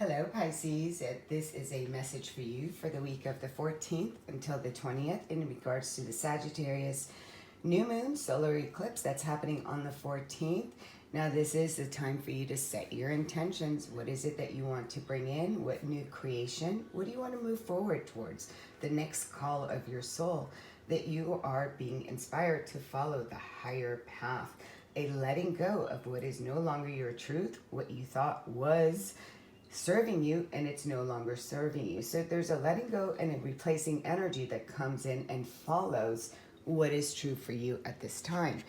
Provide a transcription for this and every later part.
Hello, Pisces. This is a message for you for the week of the 14th until the 20th in regards to the Sagittarius new moon solar eclipse that's happening on the 14th. Now, this is the time for you to set your intentions. What is it that you want to bring in? What new creation? What do you want to move forward towards? The next call of your soul, that you are being inspired to follow the higher path. A letting go of what is no longer your truth, what you thought was serving you, and it's no longer serving you. So there's a letting go and a replacing energy that comes in and follows what is true for you at this time.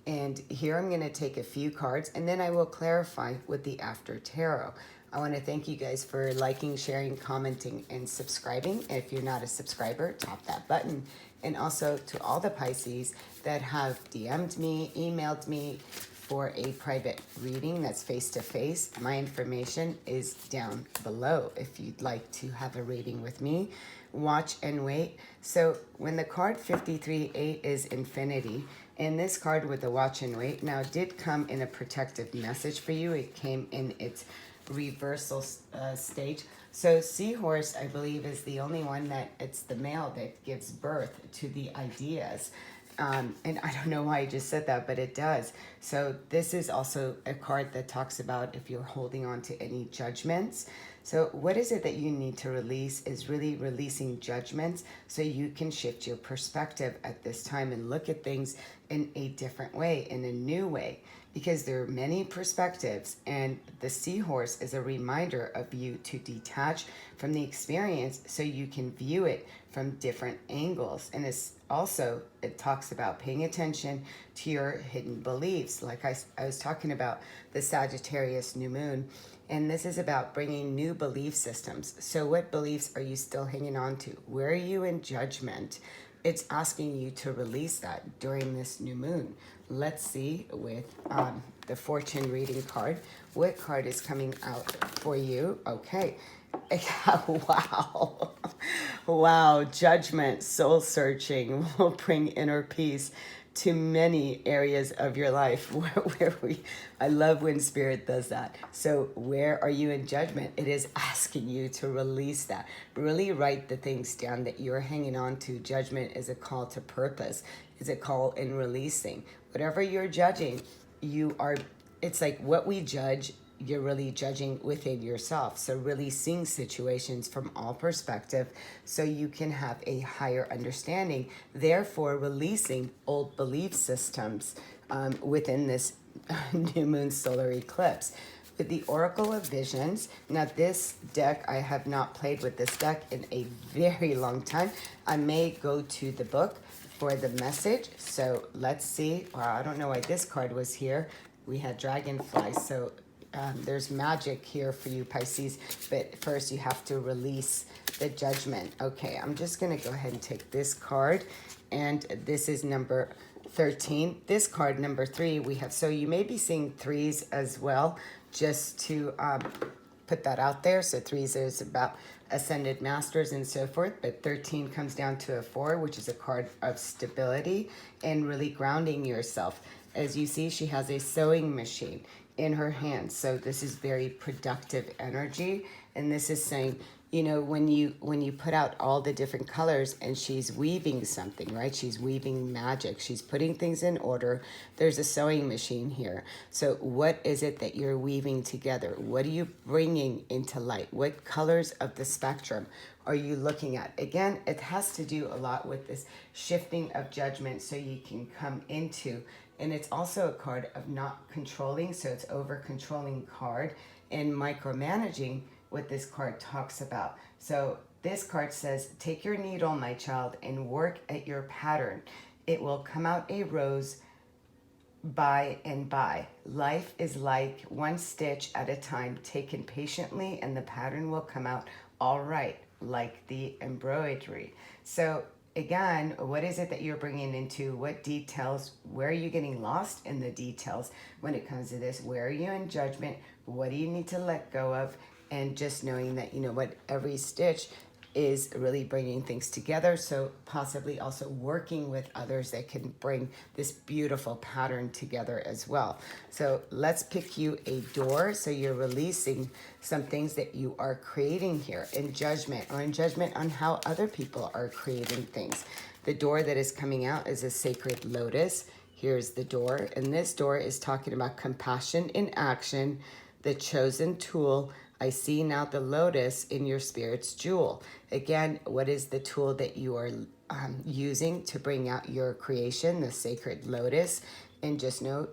And here I'm going to take a few cards and then I will clarify with the after tarot. I want to thank you guys for liking, sharing, commenting, and subscribing. If you're not a subscriber, tap that button. And also to all the Pisces that have DM'd me, emailed me for a private reading that's face-to-face, my information is down below if you'd like to have a reading with me. Watch and wait. So when the card 53-8 is infinity, and this card with the watch and wait now did come in a protective message for you. It came in its reversal stage. So seahorse, I believe, is the only one that it's the male that gives birth to the ideas. And I don't know why I just said that, but it does. So this is also a card that talks about if you're holding on to any judgments. So what is it that you need to release is really releasing judgments so you can shift your perspective at this time and look at things in a different way, in a new way, because there are many perspectives, and the seahorse is a reminder of you to detach from the experience so you can view it from different angles. And it's also, it talks about paying attention to your hidden beliefs. Like I was talking about the Sagittarius new moon, and this is about bringing new belief systems. So what beliefs are you still hanging on to? Where are you in judgment? It's asking you to release that during this new moon. Let's see with the fortune reading card. What card is coming out for you? Okay. Wow. Wow. Judgment, soul searching will bring inner peace to many areas of your life I love when spirit does that. So where are you in judgment? It is asking you to release that. Really write the things down that you're hanging on to. Judgment is a call to purpose, is a call in releasing. Whatever you're judging, it's like what we judge, you're really judging within yourself. So really seeing situations from all perspective so you can have a higher understanding, therefore releasing old belief systems within this new moon solar eclipse. With the Oracle of Visions, now this deck, I have not played with this deck in a very long time. I may go to the book for the message. So let's see. Well, I don't know why this card was here. We had dragonfly, so there's magic here for you, Pisces, but first you have to release the judgment. Okay, I'm just going to go ahead and take this card, and this is number 13. This card, number 3, we have, so you may be seeing 3s as well, just to put that out there. So 3s is about ascended masters and so forth, but 13 comes down to a 4, which is a card of stability and really grounding yourself. As you see, she has a sewing machine in her hand. So this is very productive energy. And this is saying, you know, when you put out all the different colors and she's weaving something, right? She's weaving magic. She's putting things in order. There's a sewing machine here. So what is it that you're weaving together? What are you bringing into light? What colors of the spectrum are you looking at? Again, it has to do a lot with this shifting of judgment so you can come into, and it's also a card of not controlling, so it's over-controlling card, and micromanaging what this card talks about. So this card says, take your needle, my child, and work at your pattern. It will come out a rose by and by. Life is like one stitch at a time, taken patiently, and the pattern will come out all right, like the embroidery. So again, what is it that you're bringing into? What details? Where are you getting lost in the details when it comes to this? Where are you in judgment? What do you need to let go of? And just knowing that, you know what, every stitch is really bringing things together. So possibly also working with others that can bring this beautiful pattern together as well. So let's pick you a door. So you're releasing some things that you are creating here in judgment, or in judgment on how other people are creating things. The door that is coming out is a sacred lotus. Here's the door, and this door is talking about compassion in action, the chosen tool. I see now the lotus in your spirit's jewel. Again, what is the tool that you are using to bring out your creation, the sacred lotus? And just know,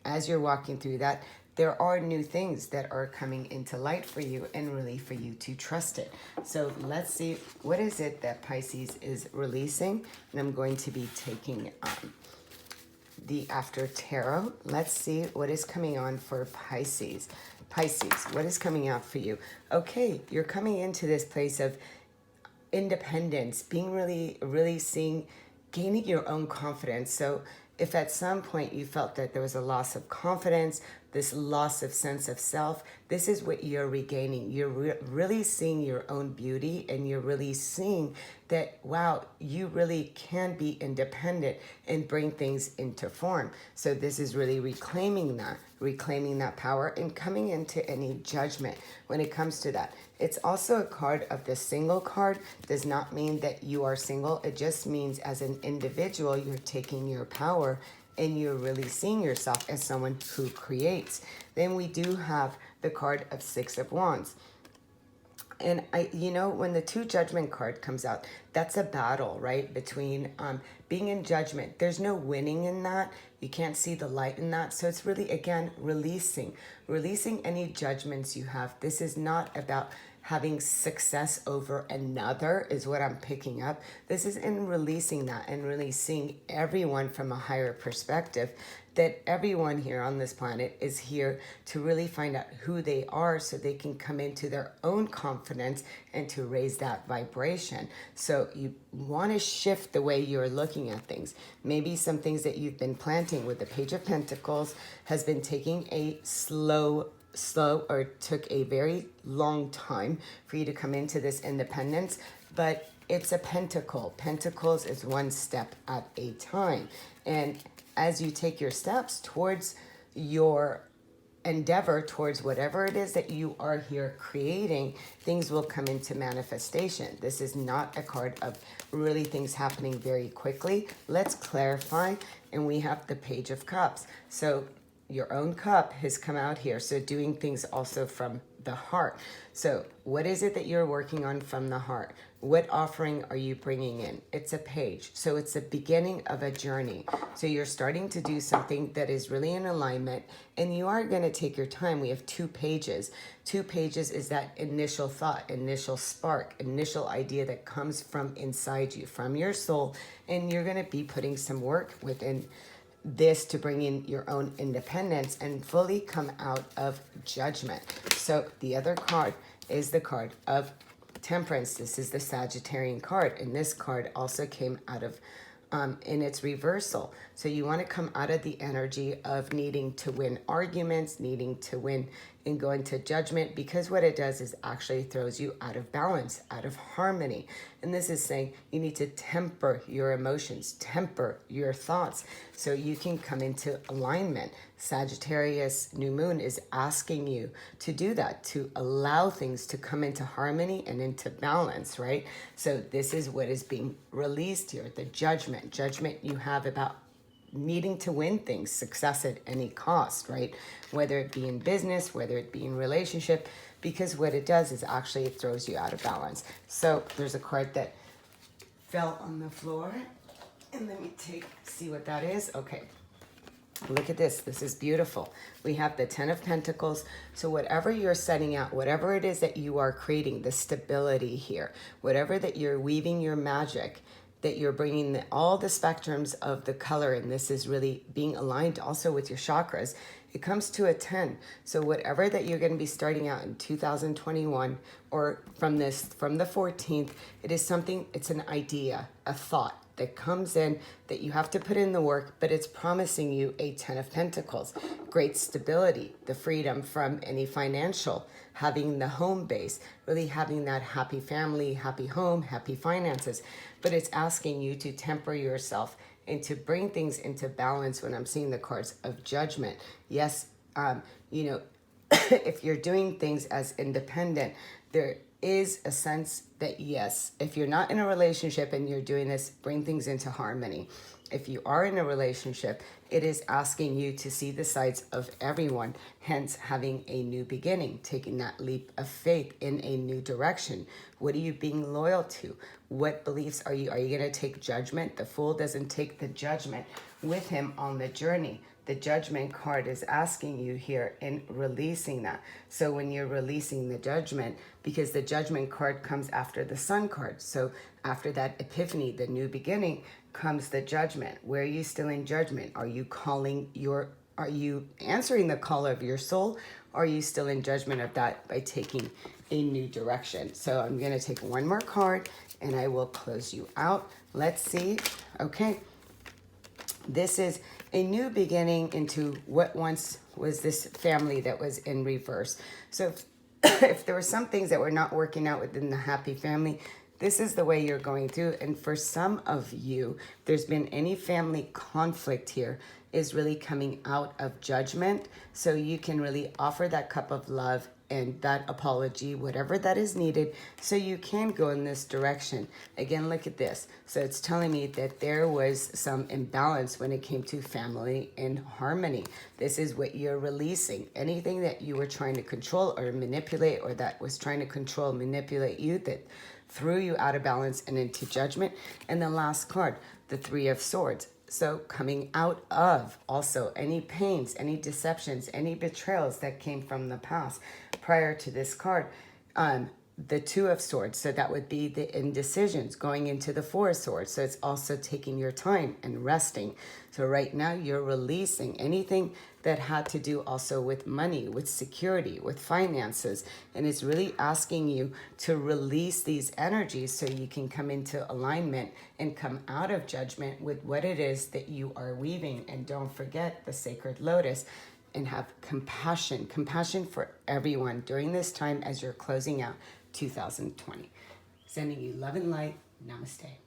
as you're walking through that, there are new things that are coming into light for you, and really for you to trust it. So let's see, what is it that Pisces is releasing? And I'm going to be taking the After Tarot. Let's see what is coming on for Pisces. Pisces, what is coming out for you? Okay, you're coming into this place of independence, being really seeing, gaining your own confidence. So if at some point you felt that there was a loss of confidence, this loss of sense of self, this is what you're regaining. You're really seeing your own beauty, and you're really seeing that, wow, you really can be independent and bring things into form. So this is really reclaiming that power, and coming into any judgment when it comes to that. It's also a card of the single card. Does not mean that you are single. It just means as an individual, you're taking your power and you're really seeing yourself as someone who creates. Then we do have the card of Six of Wands. And when the Two Judgment card comes out, that's a battle, right? Between being in judgment. There's no winning in that. You can't see the light in that. So it's really, again, releasing any judgments you have. This is not about having success over another, is what I'm picking up. This is in releasing that, and really seeing everyone from a higher perspective, that everyone here on this planet is here to really find out who they are, so they can come into their own confidence and to raise that vibration. So you want to shift the way you're looking at things. Maybe some things that you've been planting with the Page of Pentacles has been taking a slow, or took a very long time for you to come into this independence, but it's a pentacle. Pentacles is one step at a time. And as you take your steps towards your endeavor, towards whatever it is that you are here creating, things will come into manifestation. This is not a card of really things happening very quickly. Let's clarify. And we have the Page of Cups. So your own cup has come out here. So doing things also from the heart. So what is it that you're working on from the heart? What offering are you bringing in? It's a page. So it's the beginning of a journey. So you're starting to do something that is really in alignment, and you are going to take your time. We have 2 pages. 2 pages is that initial thought, initial spark, initial idea that comes from inside you, from your soul. And you're going to be putting some work within this to bring in your own independence and fully come out of judgment. So the other card is the card of Temperance. This is the Sagittarian card, and this card also came out of in its reversal. So you want to come out of the energy of needing to win arguments, needing to win and go into judgment, because what it does is actually throws you out of balance, out of harmony. And this is saying you need to temper your emotions, temper your thoughts, so you can come into alignment. Sagittarius new moon is asking you to do that, to allow things to come into harmony and into balance, right? So this is what is being released here, the judgment you have about needing to win things, success at any cost, right? Whether it be in business, whether it be in relationship, because what it does is actually it throws you out of balance. So there's a card that fell on the floor, and let me see what that is. Okay, look at this. This is beautiful. We have the 10 of Pentacles. So whatever you're setting out, whatever it is that you are creating, the stability here, whatever that you're weaving your magic, that you're bringing all the spectrums of the color, and this is really being aligned also with your chakras, it comes to a 10. So whatever that you're going to be starting out in 2021, or from the 14th, it is something, it's an idea, a thought, that comes in that you have to put in the work, but it's promising you a 10 of Pentacles, great stability, the freedom from any financial, having the home base, really having that happy family, happy home, happy finances. But it's asking you to temper yourself and to bring things into balance when I'm seeing the cards of Judgment. Yes, you know, if you're doing things as independent, there is a sense that yes, if you're not in a relationship and you're doing this, bring things into harmony. If you are in a relationship, it is asking you to see the sides of everyone, hence having a new beginning, taking that leap of faith in a new direction. What are you being loyal to? What beliefs are you going to take judgment? The Fool doesn't take the judgment with him on the journey. The Judgment card is asking you here in releasing that. So when you're releasing the Judgment, because the Judgment card comes after the Sun card. So after that epiphany, the new beginning, comes the Judgment. Where are you still in judgment? Are you answering the call of your soul? Or are you still in judgment of that by taking a new direction? So I'm going to take one more card and I will close you out. Let's see. Okay. This is a new beginning into what once was this family that was in reverse. So if there were some things that were not working out within the happy family, this is the way you're going through. And for some of you, there's been any family conflict here is really coming out of Judgment. So you can really offer that cup of love and that apology, whatever that is needed, so you can go in this direction. Again, look at this. So it's telling me that there was some imbalance when it came to family and harmony. This is what you're releasing. Anything that you were trying to control or manipulate, or that was trying to control, manipulate you, that threw you out of balance and into judgment. And the last card, the Three of Swords. So coming out of also any pains, any deceptions, any betrayals that came from the past. Prior to this card, the Two of Swords. So that would be the indecisions, going into the Four of Swords. So it's also taking your time and resting. So right now you're releasing anything that had to do also with money, with security, with finances. And it's really asking you to release these energies so you can come into alignment and come out of judgment with what it is that you are weaving. And don't forget the sacred lotus, and have compassion for everyone during this time as you're closing out 2020. Sending you love and light. Namaste.